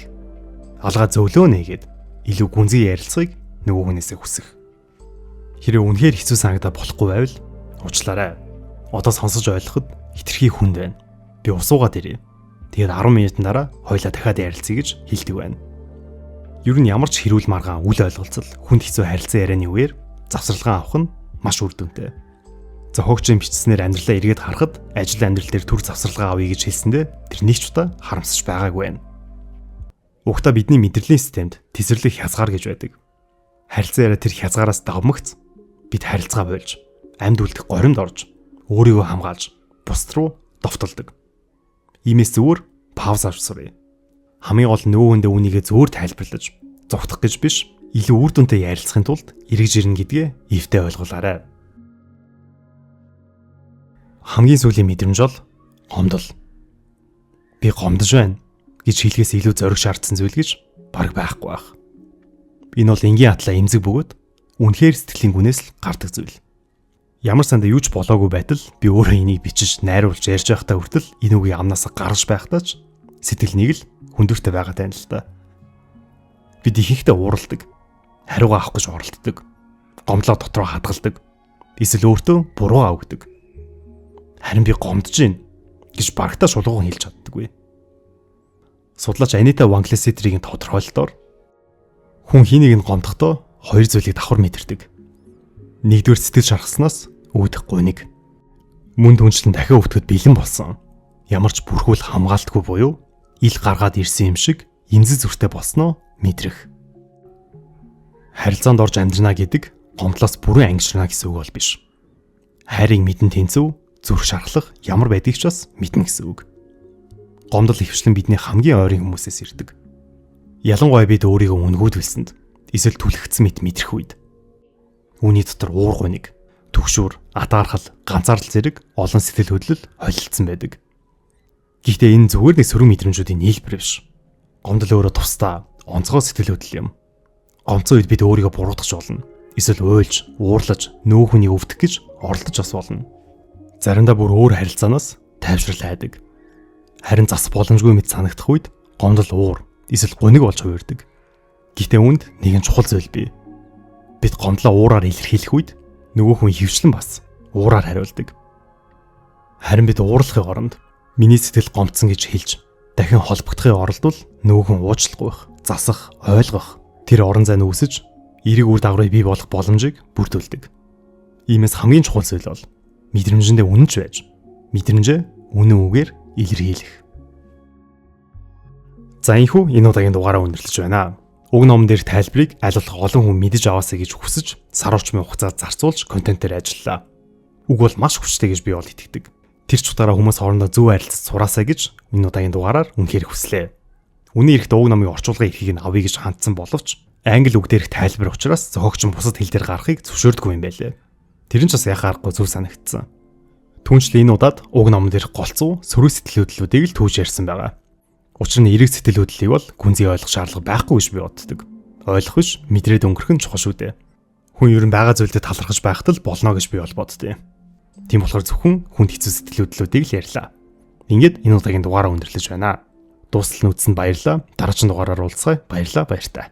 Алгаа зөвлөө нээгээд илүү гүнзгий ярилцахыг нөгөө хүнээсээ хүсэх. Хэрэв үнэхээр хэцүү санагдаад болохгүй байвал уучлаарай. Одоо сонсож ойлгоход хитрхи хүнд байна. Би усуугаад ирье. Тэгээд 10 минутын дараа хоёлаа дахиад ярилцъя гэж хэлдэг байна. Ер нь ямар ч хэрүүл маргаан үл ойлголцол хүнд хэцүү харилцан ярианы үеэр завсралгаа авах нь маш үр дүнтэй. Зохиогчийн бичснээр амьдралаа эргээд харахад ажил амьдрал дээр төр завсралгаа авъя гэж хэлсэндээ тэр нэг ч удаа харамсаж байгаагүй байна. Угтаа бидний мэдрэлийн системд тесрэглэх хязгаар гэж байдаг. Харилцан яриа тэр хязгаараас давмагц бид харилцаа болж, амьд үлдэх горимд орж, өөрийгөө хамгаалж, бусд руу довтолдог. Иймээс зүгээр пауз авч сурыг. Хамгийн гол нь нөгөө хүндээ үнийгээ зөвөр тайлбарлаж, зогтох гэж биш, илүү үр дүнтэй ярилцахын тулд эргэж ирнэ гэдгээ эвтэй ойлгуулаарай. Хамгийн сүүлийн мэдрэмж бол гомдол. Би гомдож байна гэж хэлхээс илүү зориг шаардсан зүйл гэж бараг байхгүй байх. Энэ бол энгийн атлаа эмзэг бөгөөд үнэхээр сэтгэлийн гүнээс л гардаг зүйл. Ямар санда юу ч болоогүй байтал би өөрөө энийг бичиж найруулж ярьж байхдаа хүртэл энэ үгийг амнасаа гаргаж байхдаа ч сэтгэл нэг л хүндүртэй байгаа тань л та. Бид ихэнхдээ уурладаг, хариугаа авах гэж оролддог, гомдлоо дотроо хадгалдаг, эсвэл өөртөө буруугаа өгдөг. Харин би гомдож байна гэж барагтаа шулуухан хэлж чаддаггүй. Судлаач Анита Ванглеситрийн тодорхойлолтоор хүн хэнийг нь гомдохдоо хоёр зүйлийг давхар мэдэрдэг. Нэгдүгээр сэтгэл шархснаас үүдэх гуниг. Мөн түнчлэн дахин өвтгөд бэлэн болсон. Ямар ч бүрхүүл хамгаалтгүй буюу ил гаргаад ирсэн юм шиг эмзэг зүртэй болсноо мэдрэх. Харилцаанд орж амьдрна гэдэг гомдлоос бүрэн ангижрна гэсэн үг бол биш. Хайрыг мэдэн тэнцв, зүрх шархлах ямар байдгийг ч бас мэднэ гэсэн үг. Гомдол хөвчлэн бидний хамгийн ойрын хүмүүсээс ирдэг. Ялангуяа бид өөрийгөө үнгүүдвэлсэнд эсвэл түлхэгдсэн мэт мэдрэх үед. Үүний дотор уур гуниг, түгшүүр, атаархал, ганцаардал зэрэг олон сэтгэл хөдлөл холилдсон байдаг. Гэхдээ энэ зүгээр нэг сөрөг мэдрэмжүүдийн нийлбэр биш. Гомдол өөрөө тусдаа онцгой сэтгэл хөдлөл юм. Гомцсон үед бид өөрийгөө буруутгах болно. Эсвэл уйлж, уурлаж, нөө хүнийг өвдөх гэж оролдож бас болно. Заримдаа бүр өөр харилцаанаас тайвшрал хайдаг. Харин зас боломжгүй мэт санагдах үед гомдол уур, эсвэл гуниг болж хувирдаг. Гэхдээ үүнд нэгэн чухал зүйл бий. Бид гомдлоо уураар илэрхийлэх үед нөгөө хүн хөвчлэн бас уураар хариулдаг. Харин бид уурлахын оронд миний сэтгэл гомдсон гэж хэлж дахин холбогдохын оролд бол нөгөө хүн уучлахгүй байх, засах, ойлгох, тэр орон зай үүсэж эерэг үр дагаврыг бий болох боломжийг бүрдүүлдэг. Иймээс хамгийн чухал зүйл бол мэдрэмжэндээ үнэнч байж, мэдрэмжээ үнэн үгээр илэрхийлэх. За энэхүү энэ удаагийн дугаараа өндөрлөж байна. Уг номон дээрх тайлбарыг аль болох олон хүн мэдэж аваасаа гэж хүсэж сар орчмын хугацаа зарцуулж контентээр ажиллалаа. Уг бол маш хүчтэй гэж би бол итгэдэг. Тэр ч утгаараа хүмүүс хоорондоо зөв харилцаж сураасаа гэж энэ удаагийн дугаараар үнэхээр хүслээ. Үнэн эрэхт уг номын орчуулгын эрхийг нь авъя гэж хандсан боловч англи үг дээрх тайлбар учраас зохиогч нь бусад хэл дээр гарахыг зөвшөөрдөггүй юм байлээ. Тэр нь ч бас яхаа аргагүй зөв санагдсан. Түүнчлэн энэ удаад уг номон дээрх голцоо сөрөг сэтгэл хөдлөлүүдийг л түүж ярьсан байгаа. Учир нь эерэг сэтгэл хөдлөлийг бол гүнзгий ойлгох шаардлага байхгүй гэж би боддог. Ойлгох биш, мэдрээд өнгөрөх нь чухал шүү дээ. Хүн ер нь байгаа зүйлдээ талархаж байхад л болно гэж би бол боддیں۔ Тийм болохоор зөвхөн хүнд хэцүү сэтгэл хөдлөлүүдийг л ярьлаа. Ингээд энэ удаагийн дугаараа өндөрлөж байна. Дуустал нь үзсэнд баярлалаа. Дараагийн дугаараар уулзъя. Баярлалаа, баяртай.